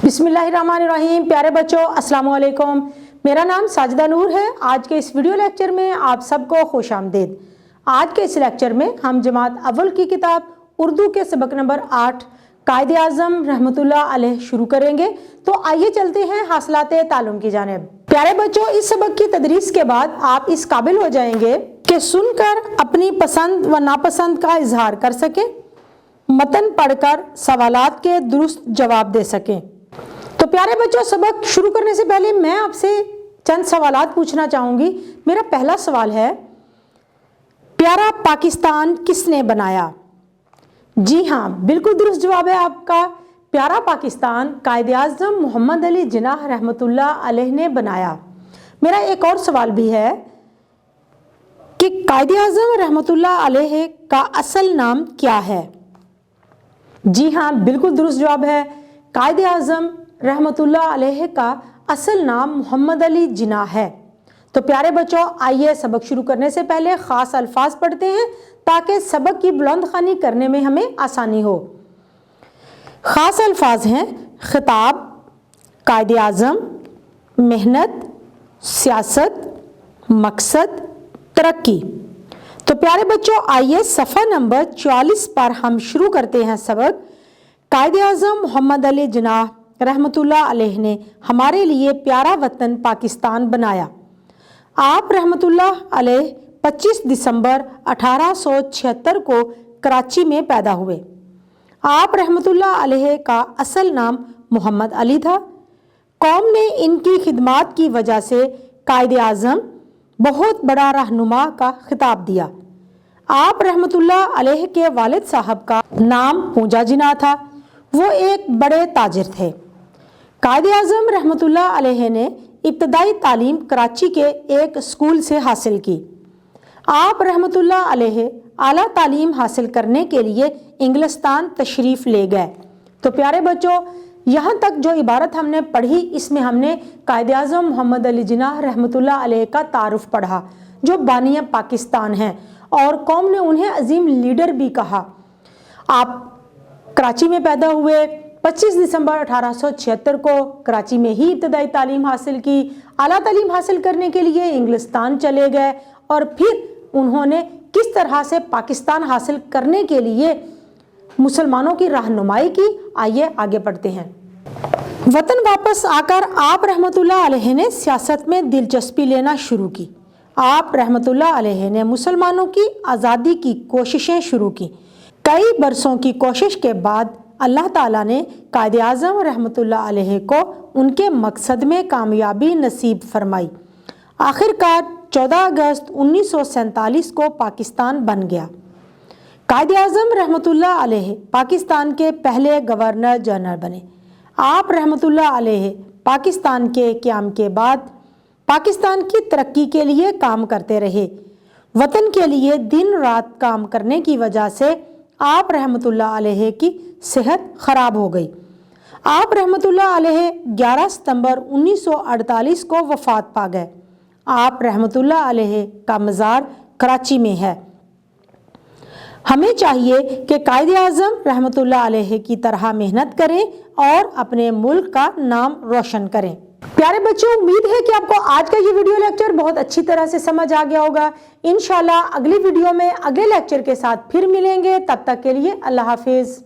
बिस्मिल्लाहिर्रहमानिर्रहीम। प्यारे बच्चों, अस्सलाम वालेकुम। मेरा नाम साजिदा नूर है। आज के इस वीडियो लेक्चर में आप सबको खुश आमदीद। आज के इस लेक्चर में हम जमात अव्वल की किताब उर्दू के सबक नंबर 8 कायदे आज़म रहमतुल्लाह अलैह शुरू करेंगे। तो आइए चलते हैं हासिलाते तालुम की जानिब। प्यारे बच्चों, इस सबक की तदरीस के बाद आप इस काबिल हो जाएंगे कि सुनकर अपनी पसंद व नापसंद का इजहार कर सकें, मतन पढ़कर सवालात के दुरुस्त जवाब दे सकें। तो प्यारे बच्चों, सबक शुरू करने से पहले मैं आपसे चंद सवालात पूछना चाहूँगी। मेरा पहला सवाल है, प्यारा पाकिस्तान किसने बनाया? जी हाँ, बिल्कुल दुरुस्त जवाब है आपका। प्यारा पाकिस्तान कायदे आज़म मोहम्मद अली जिन्नाह रहमतुल्लाह अलैह ने बनाया। मेरा एक और सवाल भी है कि कायदे आज़म रहमतुल्लाह अलैह का असल नाम क्या है? जी हाँ, बिल्कुल दुरुस्त जवाब है। कायदे आज़म रहमतुल्लाह अलैह का असल नाम मोहम्मद अली जिन्नाह है। तो प्यारे बच्चों, आइए सबक शुरू करने से पहले ख़ास अल्फाज पढ़ते हैं ताकि सबक की बुलंद ख़वानी करने में हमें आसानी हो। ख़ास अल्फाज हैं खिताब, कायदे आज़म, मेहनत, सियासत, मकसद, तरक्की। तो प्यारे बच्चों, आइए सफ़ा नंबर 44 पर हम शुरू करते हैं सबक। कायदे आज़म मोहम्मद अली जिन्नाह रहमतुल्लाह अलैह ने हमारे लिए प्यारा वतन पाकिस्तान बनाया। आप रहमतुल्लाह अलैह 25 दिसंबर 1876 को कराची में पैदा हुए। आप रहमतुल्लाह अलैह का असल नाम मोहम्मद अली था। कौम ने इनकी खिदमात की वजह से कायदे आज़म बहुत बड़ा रहनुमा का खिताब दिया। आप रहमतुल्लाह अलैह के वालिद साहब का नाम पूंजा जिन्नाह था। वो एक बड़े ताजिर थे। कायदे आज़म रहमतुल्लाह अलैह ने इब्तदाई तालीम कराची के एक स्कूल से हासिल की। आप रहमतुल्लाह अलैह आला तालीम हासिल करने के लिए इंग्लिस्तान तशरीफ़ ले गए। तो प्यारे बच्चों, यहाँ तक जो इबारत हमने पढ़ी, इसमें हमने कायदे आज़म मोहम्मद अली जिन्नाह रहमतुल्लाह अलैह का तारुफ पढ़ा, जो बानिया पाकिस्तान हैं, और कौम ने उन्हें अजीम लीडर भी कहा। आप कराची में पैदा हुए, 25 दिसंबर 1876 को कराची में ही इब्तदाई तालीम हासिल की। आला तालीम हासिल करने के लिए इंग्लिस्तान चले गए और फिर उन्होंने किस तरह से पाकिस्तान हासिल करने के लिए मुसलमानों की रहनुमाई की, आइए आगे बढ़ते हैं। वतन वापस आकर आप रहमतुल्लाह अलैह ने सियासत में दिलचस्पी लेना शुरू की। आप रहमतुल्लाह अलैह ने मुसलमानों की आज़ादी की कोशिशें शुरू की। कई बरसों की कोशिश के बाद अल्लाह ताला ने कायदे आज़म रहमतुल्लाह अलैह को उनके मकसद में कामयाबी नसीब फरमाई। आखिरकार 14 अगस्त 1947 को पाकिस्तान बन गया। कायदे आज़म रहमतुल्लाह अलैह पाकिस्तान के पहले गवर्नर जनरल बने। आप रहमतुल्लाह अलैह पाकिस्तान के क़याम के बाद पाकिस्तान की तरक्की के लिए काम करते रहे। वतन के लिए दिन रात काम करने की वजह से आप रहमतुल्लाह अलैह की सेहत ख़राब हो गई। आप रहमतुल्लाह अलैह 11 सितंबर 1948 को वफ़ात पा गए। आप रहमतुल्लाह अलैह का मज़ार कराची में है। हमें चाहिए कि कायदे आज़म रहमतुल्लाह अलैह की तरह मेहनत करें और अपने मुल्क का नाम रोशन करें। प्यारे बच्चों, उम्मीद है कि आपको आज का ये वीडियो लेक्चर बहुत अच्छी तरह से समझ आ गया होगा। इंशाल्लाह अगली वीडियो में अगले लेक्चर के साथ फिर मिलेंगे। तब तक के लिए अल्लाह हाफिज़।